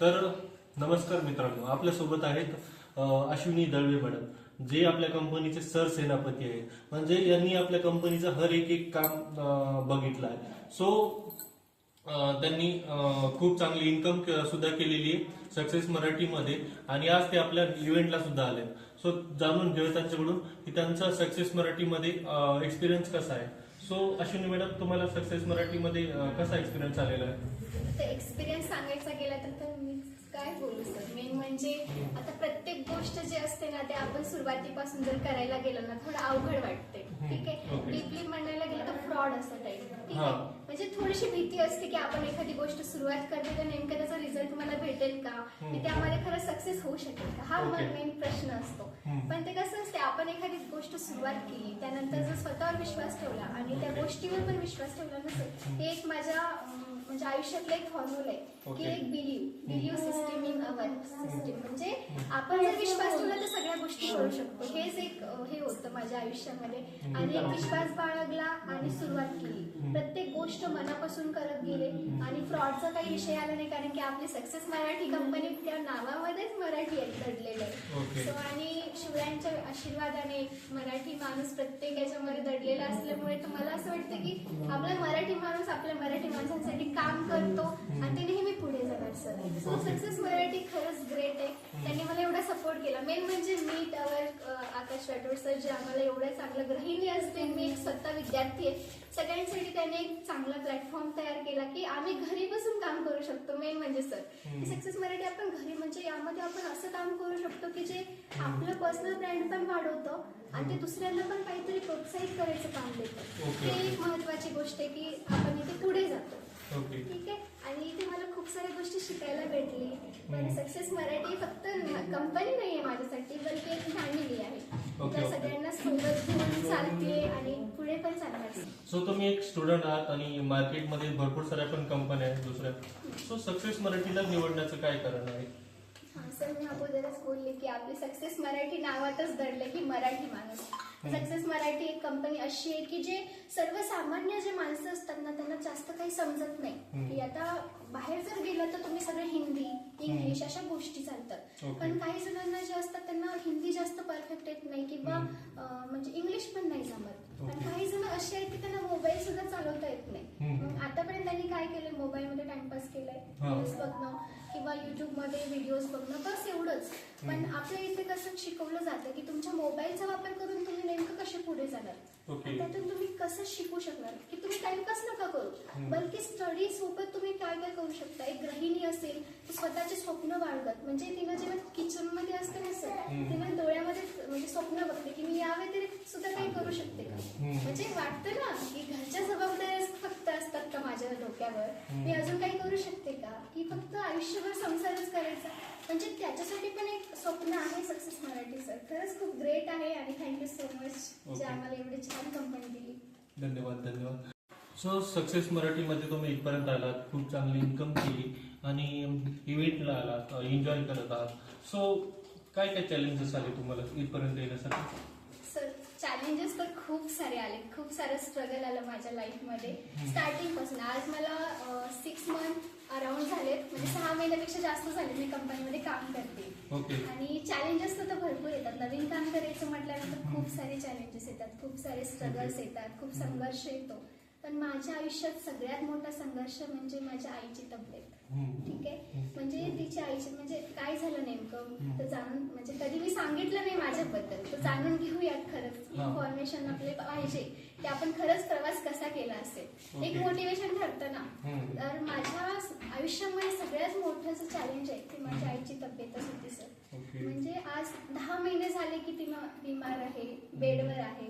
तर नमस्कार मित्रांनो, आपल्या सोबत आहेत अश्विनी दळवे मॅडम, जे आपल्या कंपनीचे सरसेनापती आहेत. म्हणजे यांनी आपल्या कंपनीचं हर एक काम बघितलं आहे. सो त्यांनी खूप चांगली इन्कम सुद्धा केलेली आहे सक्सेस मराठीमध्ये, आणि आज ते आपल्या इव्हेंटला सुद्धा आले. सो जाणून घेऊया त्यांच्याकडून की त्यांचा सक्सेस मराठीमध्ये एक्सपिरियन्स कसा आहे. सो अश्विनी मॅडम, तुम्हाला सक्सेस मराठीमध्ये कसा एक्सपिरियन्स आलेला आहे? एक्सपिरियन्स सांगायचा गेला तर मी काय बोलू सर. मेन म्हणजे आता प्रत्येक गोष्ट जी असते ना, ते आपण सुरुवातीपासून जर करायला गेलो ना, थोडं अवघड वाटते. ठीक आहे, डीपली म्हणायला गेलं तर फ्रॉड असं टाईप. ठीक आहे, म्हणजे थोडीशी भीती असते की आपण एखादी गोष्ट सुरुवात करते तर नेमकं त्याचा रिझल्ट मला भेटेल का, की त्यामध्ये खरं सक्सेस होऊ शकेल का, हा मेन प्रश्न असतो. पण ते कसं असते, आपण एखादी गोष्ट सुरुवात केली, त्यानंतर जर स्वतःवर विश्वास ठेवला आणि त्या गोष्टीवर पण विश्वास ठेवला नसेल, हे एक माझ्या म्हणजे आयुष्यातलं एक फॉर्म्युला आहे की एक believe system in our system. म्हणजे आपण जर विश्वास ठेवला तर सगळ्या गोष्टी करू शकतो. हेच एक हे होतं माझ्या आयुष्यामध्ये. आणि एक विश्वास बाळगला आणि सुरुवात केली. प्रत्येक गोष्ट मनापासून करत गेले आणि फ्रॉडचा काही विषय आला नाही, कारण की आपली सक्सेस मराठी कंपनी त्या नावामध्येच मराठी दडलेलं आहे. सो आणि शिवरायांच्या आशीर्वादाने मराठी माणूस प्रत्येक याच्यामध्ये दडलेला असल्यामुळे तर मला असं वाटतं की आपला मराठी माणूस आपल्या मराठी माणसांसाठी काम करतो आणि ते नेहमी पुढे जाणार सर. सो सक्सेस मराठी खरंच ग्रेट आहे. त्यांनी मला एवढा सपोर्ट केला. मेन म्हणजे मी त्यावर आकाश राठोड सर, जे आम्हाला एवढं चांगलं गृहिणी असते, मी एक स्वतः विद्यार्थी आहे, सगळ्यांसाठी त्याने एक चांगला प्लॅटफॉर्म तयार केला की आम्ही घरी बसून काम करू शकतो. मेन म्हणजे सर सक्सेस मराठी आपण घरी, म्हणजे यामध्ये आपण असं काम करू शकतो की जे आपलं पर्सनल ब्रँड पण वाढवतं आणि ते दुसऱ्यांना पण काहीतरी प्रोत्साहित करायचं काम देतं. ते एक महत्वाची गोष्ट आहे की आपण इथे पुढे जातो. ठीक आहे, आणि इथे मला खूप साऱ्या गोष्टी शिकायला भेटली. पण सक्सेस मराठी फक्त कंपनी नाही आहे माझ्यासाठी, बल्कि एक फॅमिली आहे. त्या सगळ्यांना सोबत घेऊन चालते आणि पुढे पण चालणार. सो तुम्ही एक स्टुडंट आहात आणि मार्केटमध्ये भरपूर साऱ्या पण कंपन्या आहेत दुसऱ्या. सो सक्सेस मराठीला निवडण्याचं काय कारण आहे? सर, मी अगोदरच बोलले की आपली सक्सेस मराठी नावातच दडले की मराठी माणूस. सक्सेस मराठी एक कंपनी अशी आहे की जे सर्वसामान्य जे माणसं असतात ना, त्यांना जास्त काही समजत नाही. की आता बाहेर जर गेलं तर तुम्ही सगळे हिंदी, इंग्लिश अशा गोष्टी चालतात. पण काही जणांना जे असतात त्यांना हिंदी जास्त परफेक्ट येत नाही किंवा म्हणजे इंग्लिश पण नाही जमत. आणि काही जण असे आहेत की त्यांना मोबाईल सुद्धा चालवता येत नाही. मग आतापर्यंत त्यांनी काय केलंय, मोबाईलमध्ये टाइमपास केलाय, न्यूज बघणं किंवा युट्यूबमध्ये व्हिडिओज बघणं, बस एवढंच. पण आपल्या इथे कसं शिकवलं जातं की तुमच्या मोबाईलचा वापर करून तुम्ही नेमकं कसे पुढे जाणार, त्यातून तुम्ही कसं शिकू शकणार, की तुम्ही टाइमपास नका करू, बल्कि स्टडी सोबत तुम्ही काय काय करू शकता. एक गृहिणी असेल ती स्वतःचे स्वप्न बाळगत, म्हणजे तिनं जेव्हा किचन मध्ये असते ना सर, तिनं डोळ्यामध्ये म्हणजे स्वप्न बघते की मी या व्यतिरिक्त सुद्धा काही करू शकते का. म्हणजे वाटतं ना की घरच्या जबाबदाऱ्या फक्त असतात का माझ्या डोक्यावर, मी अजून काही करू शकते का, की फक्त आयुष्यभर संसारच करायचा. म्हणजे त्याच्यासाठी पण एक स्वप्न आहे सक्सेस मराठी सर. खरंच खूप ग्रेट आहे आणि थँक्यू सो मच जे आम्हाला एवढी छान कंपनी दिली. धन्यवाद. सो सक्सेस मराठीमध्ये तुम्ही इथपर्यंत आलात, खूप चांगली इन्कम केली आणि इव्हेंटला आलात, एन्जॉय करत आहात. सो काय काय चॅलेंजेस आले तुम्हाला इथपर्यंत येण्यासाठी? सर, चॅलेंजेस तर खूप सारे आले, खूप सारं स्ट्रगल आलं माझ्या लाईफमध्ये. स्टार्टिंग पासून आज मला 6 मंथ अराउंड झालेत, म्हणजे 6 महिन्यापेक्षा जास्त झाले मी कंपनीमध्ये काम करते. आणि चॅलेंजेस तर भरपूर येतात. नवीन काम करायचं म्हटल्यानंतर खूप सारे चॅलेंजेस येतात, खूप सारे स्ट्रगल्स येतात, खूप संघर्ष येतो. पण माझ्या आयुष्यात सगळ्यात मोठा संघर्ष म्हणजे माझ्या आईची तब्येत. ठीक आहे, म्हणजे तिच्या आईची म्हणजे काय झालं नेमकं तर जाणून, म्हणजे कधी मी सांगितलं नाही माझ्याबद्दल, तर जाणून घेऊयात. खरंच इन्फॉर्मेशन आपले पाहिजे की आपण खरंच प्रवास कसा केला असेल, एक मोटिवेशन ठरतं ना. तर माझ्या आयुष्यामध्ये सगळ्यात मोठं असं चॅलेंज आहे की माझ्या आईची तब्येतच होती सर. म्हणजे आज 10 महिने झाले की तिनं बिमार आहे, बेडवर आहे.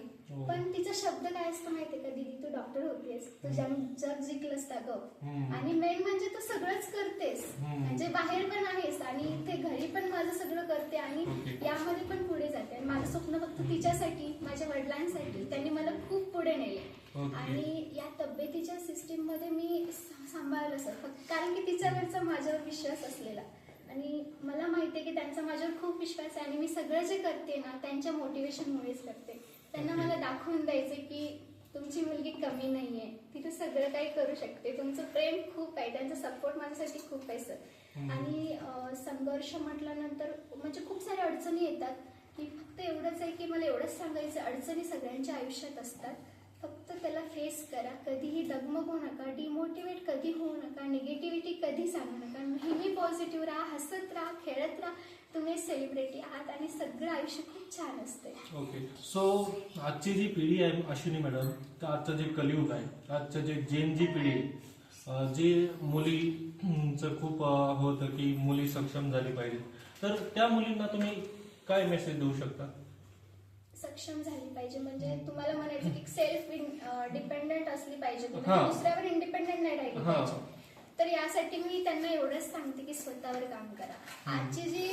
पण तिचा शब्द काय असतो माहितीये का, दीदी तू डॉक्टर होतेस, तू जग जिंकलंस का गं. आणि मेन म्हणजे तू सगळंच करतेस, म्हणजे बाहेर पण आहेस आणि इथे घरी पण माझं सगळं करते आणि यामध्ये पण पुढे जाते. आणि माझं स्वप्न फक्त तिच्यासाठी, माझ्या वडिलांसाठी, त्यांनी मला खूप पुढे नेले. आणि या तब्येतीच्या सिस्टीम मध्ये मी सांभाळलं सर, कारण की तिच्यावरचा माझ्यावर विश्वास असलेला आणि मला माहितीये की त्यांचा माझ्यावर खूप विश्वास आहे. आणि मी सगळं जे करते ना त्यांच्या मोटिवेशनमुळेच करते. त्यांना मला दाखवून द्यायचे की तुमची मुलगी कमी नाहीये, ती तर सगळं काही करू शकते, तुमचं प्रेम खूप आहे, त्यांचा सपोर्ट माझ्यासाठी खूप आहे सर. आणि संघर्ष म्हटल्यानंतर म्हणजे खूप साऱ्या अडचणी येतात. की फक्त एवढंच आहे की मला एवढंच सांगायचं, अडचणी सगळ्यांच्या आयुष्यात असतात. फक्त त्याला फेस करा, कधीही डगमगू नका, डिमोटिवेट कधी होऊ नका, निगेटिव्हिटी कधी सांगू नका. नेहमी पॉझिटिव्ह राहा, हसत राहा, खेळत राहा. तुम्ही सेलिब्रिटी आहात आणि सगळं आयुष्य खूप छान असते. ओके. सो आजची जी पिढी आहे अश्विनी मॅडम, तर आजचं जे कलियुग आहे, आजचं जे जेन जी पिढी आहे, जे मुलीचं खूप होतं की मुली सक्षम झाली पाहिजे, तर त्या मुलींना तुम्ही काय मेसेज देऊ शकता? सक्षम झाली पाहिजे म्हणजे तुम्हाला म्हणायचं की सेल्फ डिपेंडेंट असली पाहिजे, हा. तुम्ही दुसऱ्यावर इंडिपेंडेंट नाही राहिली हा. पाहिजे. तर यासाठी मी त्यांना एवढंच सांगते की स्वतःवर काम करा. आजची जी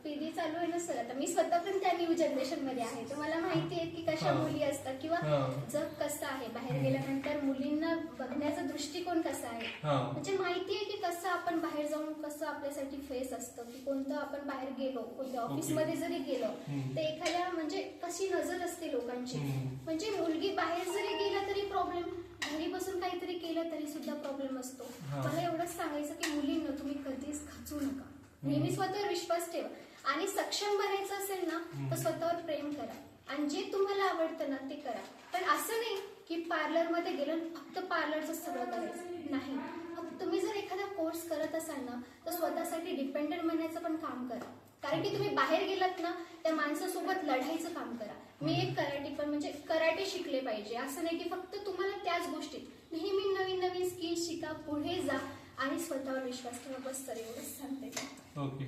पिढी चालू आहे ना सर, आता मी स्वतः पण त्या न्यू जनरेशन मध्ये आहे, तर मला माहिती आहे की कशा हा. मुली असतात किंवा हा. जग कसं आहे, बाहेर गेल्यानंतर मुलींना बघण्याचा दृष्टिकोन कसा आहे. हा. म्हणजे माहिती आहे की कसं आपण बाहेर जाऊन कसं आपल्यासाठी फेस असतं, की कोणतं आपण बाहेर गेलो, कोणत्या ऑफिसमध्ये जरी गेलो तर एखाद्या म्हणजे कशी नजर असते लोकांची. म्हणजे मुलगी बाहेर जरी गेला तरी प्रॉब्लेम, घरी बसून काहीतरी केलं तरी सुद्धा प्रॉब्लेम असतो. मला एवढंच सांगायचं की मुलींना तुम्ही कधीच खचू नका, नेहमी स्वतःवर विश्वास ठेवा आणि सक्षम बनायचं असेल ना तर स्वतःवर प्रेम करा आणि जे तुम्हाला आवडतं ना ते करा. पण असं नाही की पार्लरमध्ये गेलं फक्त पार्लरचं सगळं करायचं नाही. तुम्ही जर एखादा कोर्स करत असाल ना तर स्वतःसाठी डिपेंडंट बनायचं पण काम करा. कारण की तुम्ही बाहेर गेलात ना त्या माणसासोबत लढायचं काम करा. मी एक कराटे पण म्हणजे कराटे शिकले पाहिजे असं नाही की फक्त तुम्हाला त्याच गोष्टीत नेहमी नवीन नवीन स्किल शिका, पुढे जा आणि स्वतःवर विश्वास ठेवा. बस सर एवढंच सांगते. ओके.